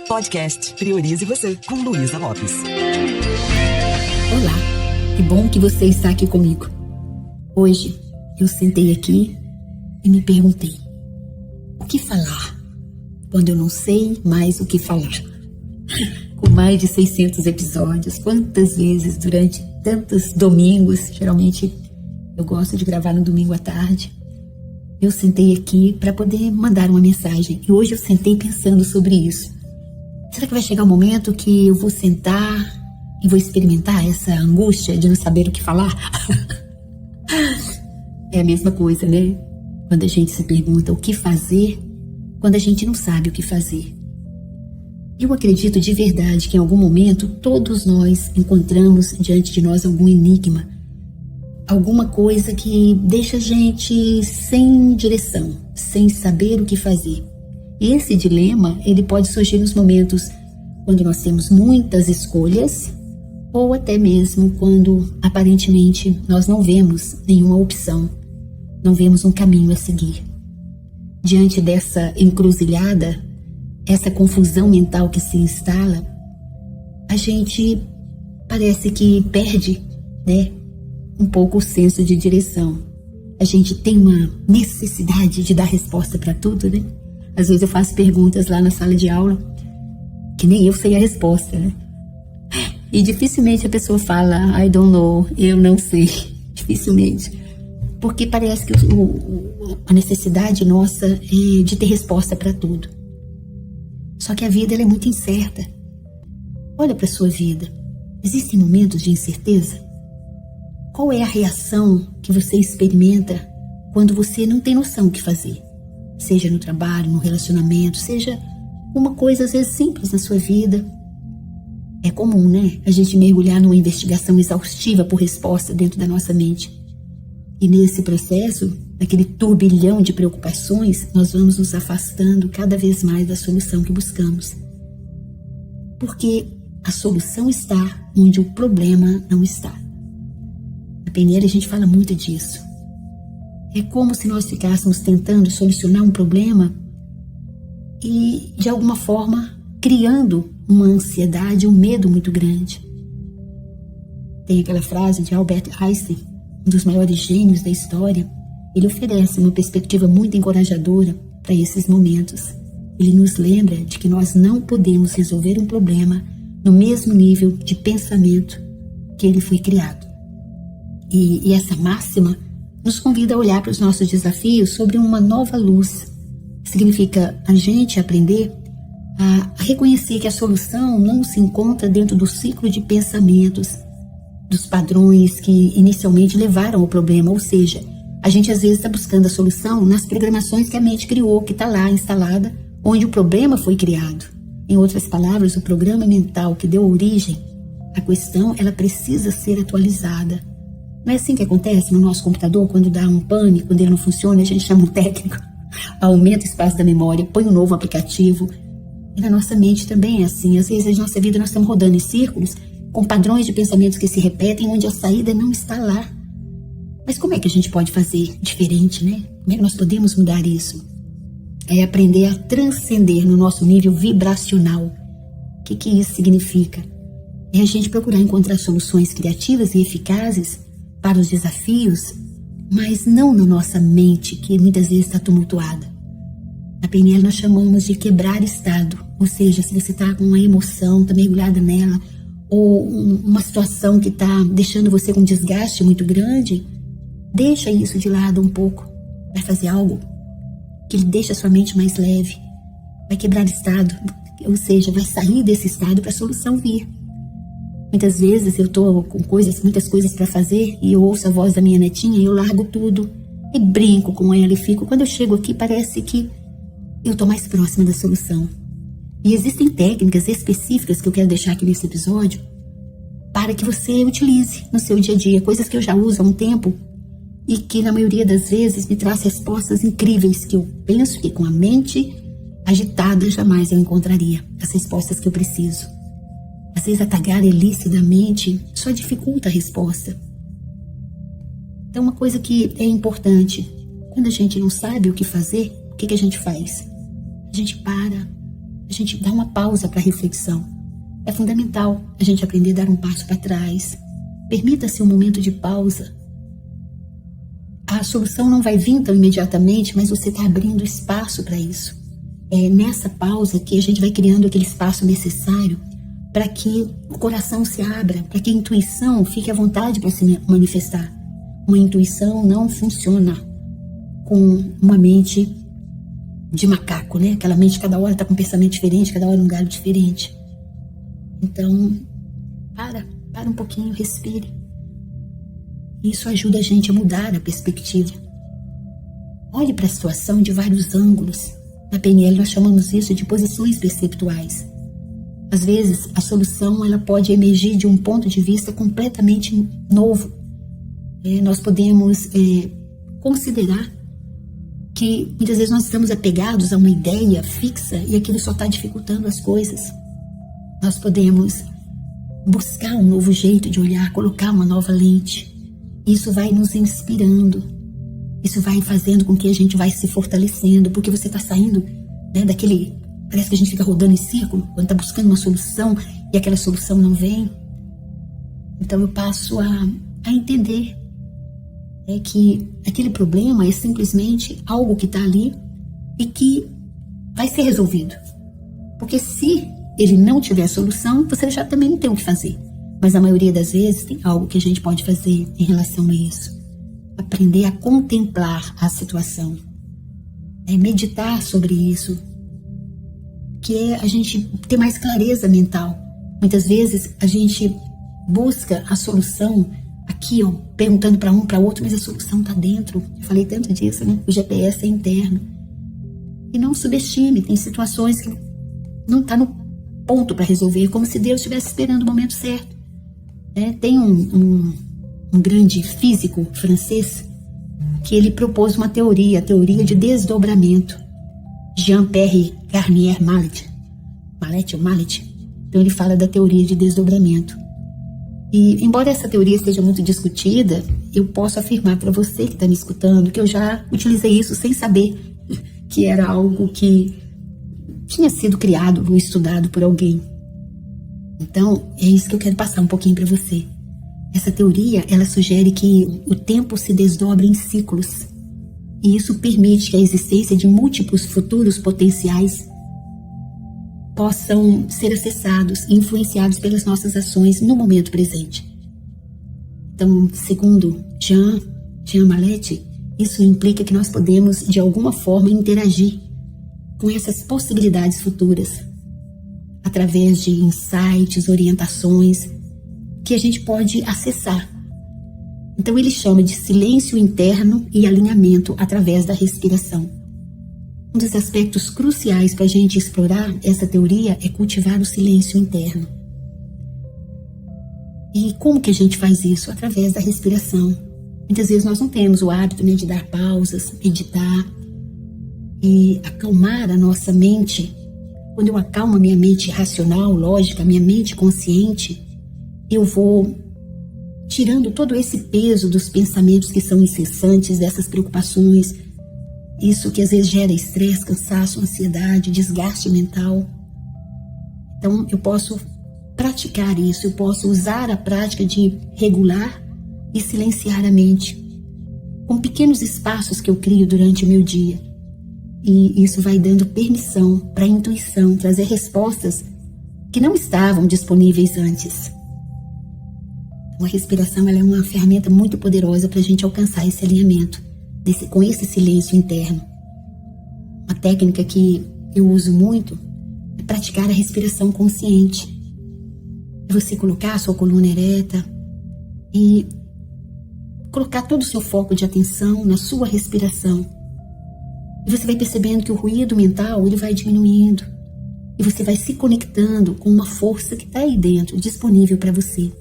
Podcast Priorize Você, com Luísa Lopes. Olá, que bom que você está aqui comigo. Hoje eu sentei aqui e me perguntei: o que falar quando eu não sei mais o que falar? Com mais de 600 episódios, quantas vezes durante tantos domingos, geralmente eu gosto de gravar no domingo à tarde, eu sentei aqui para poder mandar uma mensagem. E hoje eu sentei pensando sobre isso. Será que vai chegar um momento que eu vou sentar e vou experimentar essa angústia de não saber o que falar? É a mesma coisa, né? Quando a gente se pergunta o que fazer, quando a gente não sabe o que fazer. Eu acredito de verdade que em algum momento todos nós encontramos diante de nós algum enigma, alguma coisa que deixa a gente sem direção, sem saber o que fazer. E esse dilema, ele pode surgir nos momentos quando nós temos muitas escolhas ou até mesmo quando aparentemente nós não vemos nenhuma opção, não vemos um caminho a seguir. Diante dessa encruzilhada, essa confusão mental que se instala, a gente parece que perde, né, um pouco o senso de direção. A gente tem uma necessidade de dar resposta para tudo, né? Às vezes eu faço perguntas lá na sala de aula que nem eu sei a resposta, né? E dificilmente a pessoa fala, I don't know, eu não sei. Dificilmente. Porque parece que a necessidade nossa é de ter resposta para tudo. Só que a vida ela é muito incerta. Olha para a sua vida. Existem momentos de incerteza? Qual é a reação que você experimenta quando você não tem noção do que fazer? Seja no trabalho, no relacionamento, seja uma coisa às vezes simples na sua vida. É comum, né? A gente mergulhar numa investigação exaustiva por resposta dentro da nossa mente. E nesse processo, naquele turbilhão de preocupações, nós vamos nos afastando cada vez mais da solução que buscamos. Porque a solução está onde o problema não está. Na PNL a gente fala muito disso. É como se nós ficássemos tentando solucionar um problema e, de alguma forma, criando uma ansiedade, um medo muito grande. Tem aquela frase de Albert Einstein, um dos maiores gênios da história. Ele oferece uma perspectiva muito encorajadora para esses momentos. Ele nos lembra de que nós não podemos resolver um problema no mesmo nível de pensamento que ele foi criado. E essa máxima nos convida a olhar para os nossos desafios sobre uma nova luz. Significa a gente aprender a reconhecer que a solução não se encontra dentro do ciclo de pensamentos, dos padrões que inicialmente levaram ao problema. Ou seja, a gente às vezes está buscando a solução nas programações que a mente criou, que está lá instalada, onde o problema foi criado. Em outras palavras, o programa mental que deu origem à questão, ela precisa ser atualizada. Não é assim que acontece no nosso computador, quando dá um pane, quando ele não funciona, a gente chama um técnico, aumenta o espaço da memória, põe um novo aplicativo. E na nossa mente também é assim. Às vezes na nossa vida nós estamos rodando em círculos, com padrões de pensamentos que se repetem, onde a saída não está lá. Mas como é que a gente pode fazer diferente, né? Como é que nós podemos mudar isso? É aprender a transcender no nosso nível vibracional. O que isso significa? É a gente procurar encontrar soluções criativas e eficazes para os desafios, mas não na nossa mente, que muitas vezes está tumultuada. Na PNL nós chamamos de quebrar estado, ou seja, se você está com uma emoção, está mergulhada nela, ou uma situação que está deixando você com um desgaste muito grande, deixa isso de lado um pouco, vai fazer algo que deixa a sua mente mais leve, vai quebrar estado, ou seja, vai sair desse estado para a solução vir. Muitas vezes eu estou com muitas coisas para fazer e eu ouço a voz da minha netinha e eu largo tudo e brinco com ela e fico. Quando eu chego aqui parece que eu estou mais próxima da solução. E existem técnicas específicas que eu quero deixar aqui nesse episódio para que você utilize no seu dia a dia, coisas que eu já uso há um tempo e que na maioria das vezes me traz respostas incríveis que eu penso que com a mente agitada jamais eu encontraria as respostas que eu preciso. Às vezes a tagarelice da mente só dificulta a resposta. Então uma coisa que é importante, quando a gente não sabe o que fazer, o que a gente faz? A gente para, a gente dá uma pausa para reflexão. É fundamental a gente aprender a dar um passo para trás. Permita-se um momento de pausa. A solução não vai vir tão imediatamente, mas você está abrindo espaço para isso. É nessa pausa que a gente vai criando aquele espaço necessário para que o coração se abra, para que a intuição fique à vontade para se manifestar. Uma intuição não funciona com uma mente de macaco, né? Aquela mente cada hora está com um pensamento diferente, cada hora um galho diferente. Então, para um pouquinho, respire. Isso ajuda a gente a mudar a perspectiva. Olhe para a situação de vários ângulos. Na PNL nós chamamos isso de posições perceptuais. Às vezes, a solução ela pode emergir de um ponto de vista completamente novo. Nós podemos considerar que muitas vezes nós estamos apegados a uma ideia fixa e aquilo só está dificultando as coisas. Nós podemos buscar um novo jeito de olhar, colocar uma nova lente. Isso vai nos inspirando. Isso vai fazendo com que a gente vai se fortalecendo, porque você está saindo, né, daquele... Parece que a gente fica rodando em círculo quando está buscando uma solução e aquela solução não vem. Então eu passo a entender que aquele problema é simplesmente algo que está ali e que vai ser resolvido. Porque se ele não tiver solução, você já também não tem o que fazer. Mas a maioria das vezes tem algo que a gente pode fazer em relação a isso. Aprender a contemplar a situação. Meditar sobre isso. Que é a gente ter mais clareza mental. Muitas vezes a gente busca a solução aqui, ó, perguntando para um, para outro, mas a solução está dentro. Eu falei tanto disso, né? O GPS é interno. E não subestime, tem situações que não está no ponto para resolver, como se Deus estivesse esperando o momento certo. Tem um grande físico francês que ele propôs uma teoria, a teoria de desdobramento. Jean-Pierre Garnier Mallet. Então ele fala da teoria de desdobramento. E embora essa teoria esteja muito discutida, eu posso afirmar para você que está me escutando que eu já utilizei isso sem saber que era algo que tinha sido criado ou estudado por alguém. Então é isso que eu quero passar um pouquinho para você. Essa teoria, ela sugere que o tempo se desdobra em ciclos. E isso permite que a existência de múltiplos futuros potenciais possam ser acessados e influenciados pelas nossas ações no momento presente. Então, segundo Jean Mallet, isso implica que nós podemos, de alguma forma, interagir com essas possibilidades futuras, através de insights, orientações, que a gente pode acessar. Então ele chama de silêncio interno e alinhamento através da respiração. Um dos aspectos cruciais para a gente explorar essa teoria é cultivar o silêncio interno. E como que a gente faz isso? Através da respiração. Muitas vezes nós não temos o hábito, né, de dar pausas, meditar e acalmar a nossa mente. Quando eu acalmo a minha mente racional, lógica, a minha mente consciente, eu vou tirando todo esse peso dos pensamentos que são incessantes, dessas preocupações, isso que às vezes gera estresse, cansaço, ansiedade, desgaste mental. Então eu posso praticar isso, eu posso usar a prática de regular e silenciar a mente, com pequenos espaços que eu crio durante o meu dia. E isso vai dando permissão para a intuição trazer respostas que não estavam disponíveis antes. A respiração ela é uma ferramenta muito poderosa para a gente alcançar esse alinhamento, com esse silêncio interno. Uma técnica que eu uso muito é praticar a respiração consciente. É você colocar a sua coluna ereta e colocar todo o seu foco de atenção na sua respiração. E você vai percebendo que o ruído mental ele vai diminuindo. E você vai se conectando com uma força que está aí dentro, disponível para você.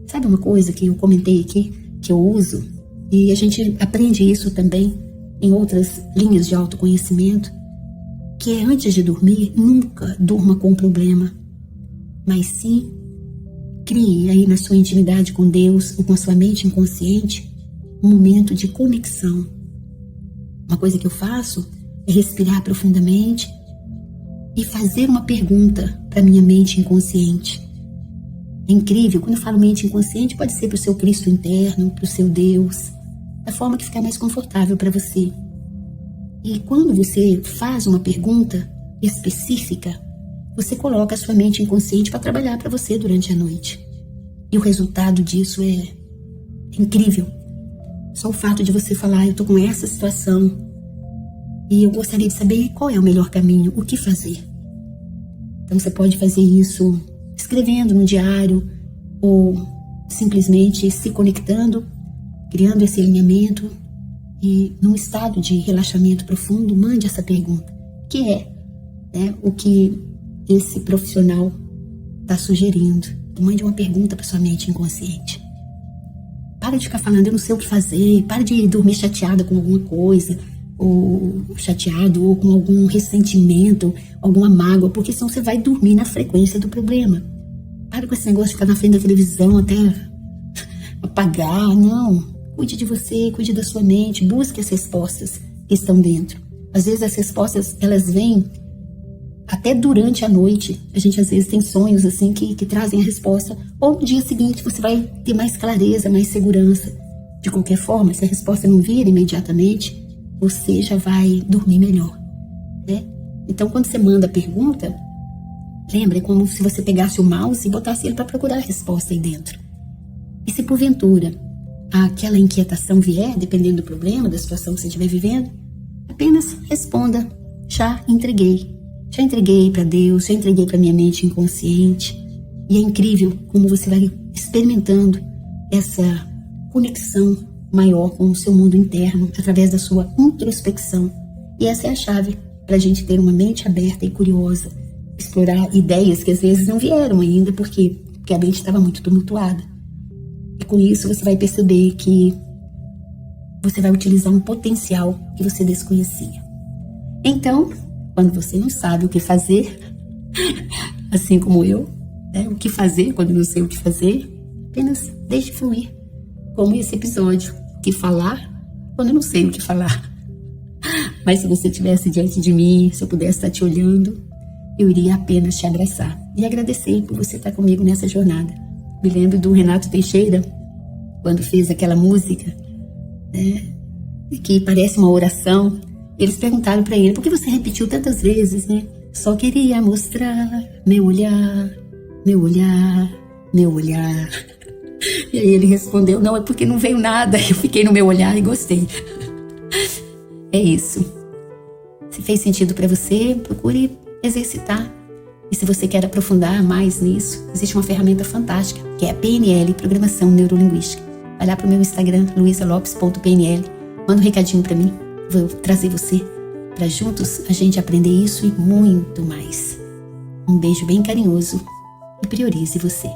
Sabe uma coisa que eu comentei aqui, que eu uso? E a gente aprende isso também em outras linhas de autoconhecimento, que é antes de dormir, nunca durma com um problema. Mas sim, crie aí na sua intimidade com Deus ou com a sua mente inconsciente um momento de conexão. Uma coisa que eu faço é respirar profundamente e fazer uma pergunta para minha mente inconsciente. É incrível, quando eu falo mente inconsciente, pode ser para o seu Cristo interno, para o seu Deus, da forma que ficar mais confortável para você. E quando você faz uma pergunta específica, você coloca a sua mente inconsciente para trabalhar para você durante a noite. E o resultado disso é incrível. Só o fato de você falar, eu estou com essa situação e eu gostaria de saber qual é o melhor caminho, o que fazer. Então você pode fazer isso escrevendo no diário ou simplesmente se conectando, criando esse alinhamento e num estado de relaxamento profundo, mande essa pergunta. Que é, né, o que esse profissional está sugerindo. Mande uma pergunta para sua mente inconsciente. Para de ficar falando, eu não sei o que fazer. Para de dormir chateada com alguma coisa, ou chateado, ou com algum ressentimento, alguma mágoa, porque senão você vai dormir na frequência do problema. Para com esse negócio de ficar na frente da televisão até apagar. Não. Cuide de você, cuide da sua mente, busque as respostas que estão dentro. Às vezes as respostas, elas vêm até durante a noite. A gente às vezes tem sonhos assim que trazem a resposta, ou no dia seguinte você vai ter mais clareza, mais segurança. De qualquer forma, se a resposta não vir imediatamente, você já vai dormir melhor, né? Então quando você manda a pergunta, lembra, é como se você pegasse o mouse e botasse ele para procurar a resposta aí dentro. E se porventura aquela inquietação vier, dependendo do problema, da situação que você estiver vivendo, apenas responda, já entreguei para Deus, já entreguei para minha mente inconsciente. E é incrível como você vai experimentando essa conexão maior com o seu mundo interno através da sua introspecção. E essa é a chave para a gente ter uma mente aberta e curiosa, explorar ideias que às vezes não vieram ainda, porque a mente estava muito tumultuada. E com isso você vai perceber que você vai utilizar um potencial que você desconhecia. Então, quando você não sabe o que fazer, assim como eu, né, o que fazer quando não sei o que fazer, apenas deixe fluir, como esse episódio, o que falar quando eu não sei o que falar. Mas se você estivesse diante de mim, se eu pudesse estar te olhando, eu iria apenas te abraçar e agradecer por você estar comigo nessa jornada. Me lembro do Renato Teixeira, quando fez aquela música, né, que parece uma oração. Eles perguntaram para ele, por que você repetiu tantas vezes, né? Só queria mostrar meu olhar, meu olhar, meu olhar. E aí ele respondeu, não, é porque não veio nada, eu fiquei no meu olhar e gostei. É isso. Se fez sentido para você, procure exercitar. E se você quer aprofundar mais nisso, existe uma ferramenta fantástica, que é a PNL, Programação Neurolinguística. Vai lá pro meu Instagram, luisalopes.pnl, manda um recadinho para mim, vou trazer você para juntos a gente aprender isso e muito mais. Um beijo bem carinhoso e priorize você.